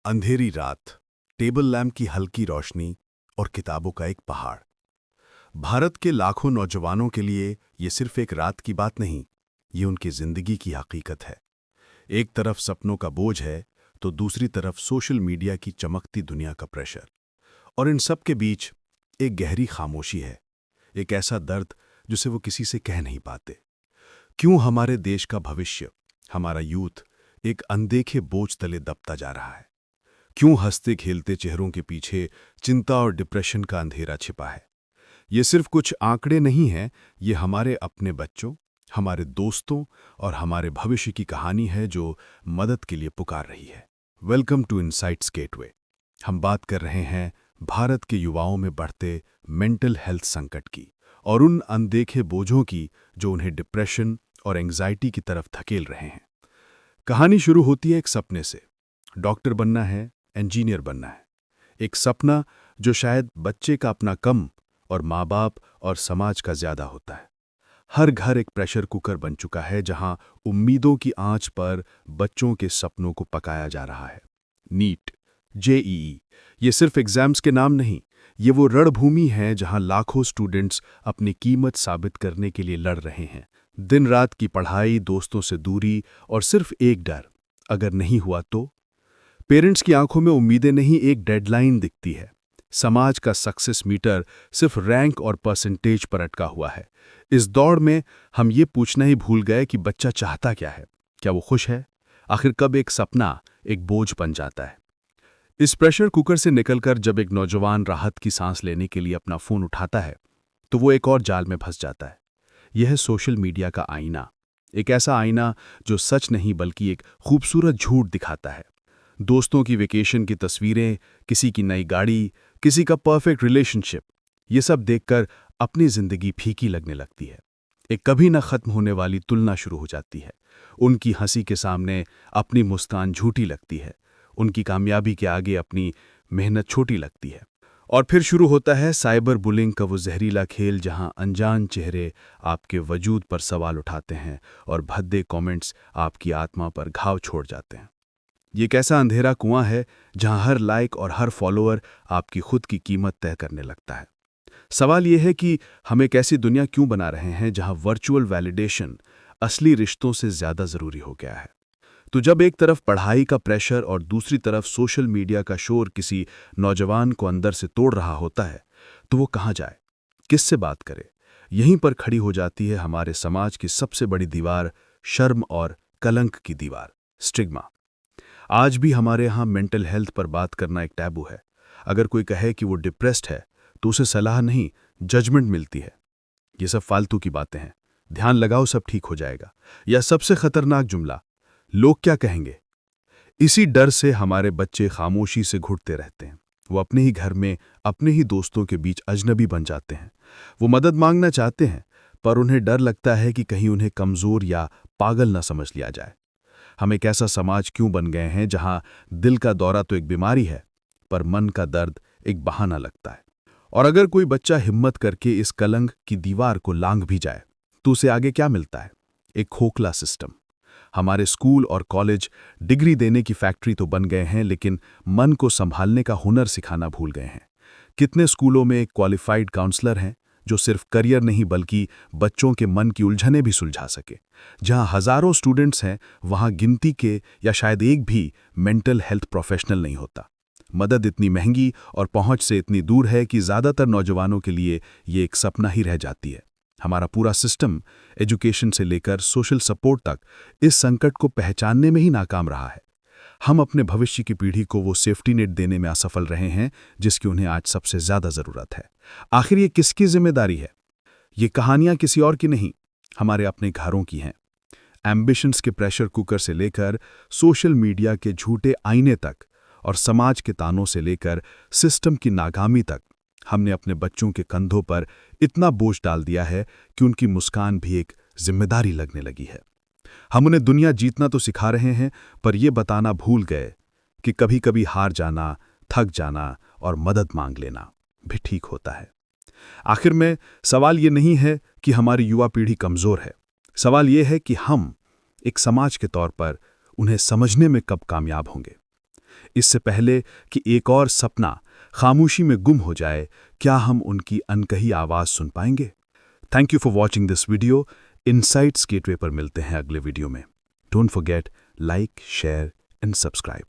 अंधेरी रात, table lamp की हल्की रोशनी और किताबों का एक पहाड़। भारत के लाखों नौजवानों के लिए ये सिर्फ एक रात की बात नहीं, ये उनकी जिंदगी की हकीकत है। एक तरफ सपनों का बोझ है, तो दूसरी तरफ सोशल मीडिया की चमकती दुनिया का प्रेशर। और इन सब के बीच एक गहरी खामोशी है, एक ऐसा दर्द जिसे वो किसी से कह नहीं पाते। क्यों हमारे देश का भविष्य, हमारा यूथ एक अनदेखे बोझ तले दबता जा रहा है? क्यों हंसते खेलते चेहरों के पीछे चिंता और डिप्रेशन का अंधेरा छिपा है? ये सिर्फ कुछ आंकड़े नहीं हैं, ये हमारे अपने बच्चों, हमारे दोस्तों और हमारे भविष्य की कहानी है जो मदद के लिए पुकार रही है। Welcome to insights gateway. हम बात कर रहे हैं भारत के युवाओं में बढ़ते मेंटल हेल्थ संकट की और उन अनदेखे बोझों की जो उन्हें डिप्रेशन और एंग्जाइटी की तरफ धकेल रहे हैं। कहानी शुरू होती है एक सपने से। डॉक्टर बनना है, इंजीनियर बनना है। एक सपना जो शायद बच्चे का अपना कम और माँ बाप और समाज का ज्यादा होता है। हर घर एक प्रेशर कुकर बन चुका है जहां उम्मीदों की आंच पर बच्चों के सपनों को पकाया जा रहा है। नीट, जेईई, ये सिर्फ एग्जाम्स के नाम नहीं, ये वो रणभूमि है जहां लाखों स्टूडेंट्स अपनी कीमत साबित करने के लिए लड़ रहे हैं। दिन रात की पढ़ाई, दोस्तों से दूरी और सिर्फ एक डर, अगर नहीं हुआ तो। पेरेंट्स की आंखों में उम्मीदें नहीं, एक डेडलाइन दिखती है। समाज का सक्सेस मीटर सिर्फ रैंक और परसेंटेज पर अटका हुआ है। इस दौड़ में हम ये पूछना ही भूल गए कि बच्चा चाहता क्या है, क्या वो खुश है? आखिर कब एक सपना एक बोझ बन जाता है? इस प्रेशर कुकर से निकलकर जब एक नौजवान राहत की सांस लेने के लिए अपना फोन उठाता है, तो वो एक और जाल में फंस जाता है। यह है सोशल मीडिया का आईना। एक ऐसा आईना जो सच नहीं बल्कि एक खूबसूरत झूठ दिखाता है। दोस्तों की वेकेशन की तस्वीरें, किसी की नई गाड़ी, किसी का परफेक्ट रिलेशनशिप, ये सब देखकर अपनी जिंदगी फीकी लगने लगती है। एक कभी न खत्म होने वाली तुलना शुरू हो जाती है। उनकी हंसी के सामने अपनी मुस्कान झूठी लगती है, उनकी कामयाबी के आगे अपनी मेहनत छोटी लगती है। और फिर शुरू होता है साइबर बुलिंग का वो जहरीला खेल जहां अनजान चेहरे आपके वजूद पर सवाल उठाते हैं और भद्दे कमेंट्स आपकी आत्मा पर घाव छोड़ जाते हैं। ये कैसा अंधेरा कुआं है जहां हर लाइक और हर फॉलोअर आपकी खुद की कीमत तय करने लगता है। सवाल यह है कि हम एक ऐसी दुनिया क्यों बना रहे हैं जहां वर्चुअल वैलिडेशन असली रिश्तों से ज्यादा जरूरी हो गया है? तो जब एक तरफ पढ़ाई का प्रेशर और दूसरी तरफ सोशल मीडिया का शोर किसी नौजवान को अंदर से तोड़ रहा होता है, तो वो कहाँ जाए, किससे बात करे? यहीं पर खड़ी हो जाती है हमारे समाज की सबसे बड़ी दीवार, शर्म और कलंक की दीवार, स्टिग्मा। आज भी हमारे यहाँ मेंटल हेल्थ पर बात करना एक टैबू है। अगर कोई कहे कि वो डिप्रेस्ड है, तो उसे सलाह नहीं, जजमेंट मिलती है। ये सब फालतू की बातें हैं, ध्यान लगाओ सब ठीक हो जाएगा। या सबसे खतरनाक जुमला, लोग क्या कहेंगे? इसी डर से हमारे बच्चे खामोशी से घुटते रहते हैं। वो अपने ही घर में, अपने ही दोस्तों के बीच अजनबी बन जाते हैं। वो मदद मांगना चाहते हैं, पर उन्हें डर लगता है कि कहीं उन्हें कमजोर या पागल न समझ लिया जाए। हम एक ऐसा समाज क्यों बन गए हैं जहां दिल का दौरा तो एक बीमारी है, पर मन का दर्द एक बहाना लगता है? और अगर कोई बच्चा हिम्मत करके इस कलंक की दीवार को लांघ भी जाए, तो उसे आगे क्या मिलता है? एक खोखला सिस्टम। हमारे स्कूल और कॉलेज डिग्री देने की फैक्ट्री तो बन गए हैं, लेकिन मन को संभालने का हुनर सिखाना भूल गए हैं। कितने स्कूलों में क्वालिफाइड काउंसलर हैं जो सिर्फ करियर नहीं बल्कि बच्चों के मन की उलझनें भी सुलझा सके? जहां हजारों स्टूडेंट्स हैं, वहां गिनती के या शायद एक भी मेंटल हेल्थ प्रोफेशनल नहीं होता। मदद इतनी महंगी और पहुंच से इतनी दूर है कि ज्यादातर नौजवानों के लिए ये एक सपना ही रह जाती है। हमारा पूरा सिस्टम, एजुकेशन से लेकर सोशल सपोर्ट तक, इस संकट को पहचानने में ही नाकाम रहा है। हम अपने भविष्य की पीढ़ी को वो सेफ्टी नेट देने में असफल रहे हैं जिसकी उन्हें आज सबसे ज्यादा जरूरत है। आखिर ये किसकी जिम्मेदारी है? ये कहानियां किसी और की नहीं, हमारे अपने घरों की हैं। एम्बिशंस के प्रेशर कुकर से लेकर सोशल मीडिया के झूठे आईने तक और समाज के तानों से लेकर सिस्टम की नाकामी तक, हमने अपने बच्चों के कंधों पर इतना बोझ डाल दिया है कि उनकी मुस्कान भी एक जिम्मेदारी लगने लगी है। हम उन्हें दुनिया जीतना तो सिखा रहे हैं, पर यह बताना भूल गए कि कभी कभी हार जाना, थक जाना और मदद मांग लेना भी ठीक होता है। आखिर में सवाल ये नहीं है कि हमारी युवा पीढ़ी कमजोर है, सवाल यह है कि हम एक समाज के तौर पर उन्हें समझने में कब कामयाब होंगे। इससे पहले कि एक और सपना खामोशी में गुम हो जाए, क्या हम उनकी अनकही आवाज़ सुन पाएंगे? Thank you for watching this video. Insights gateway पर मिलते हैं अगले वीडियो में। Don't forget, like, share and subscribe.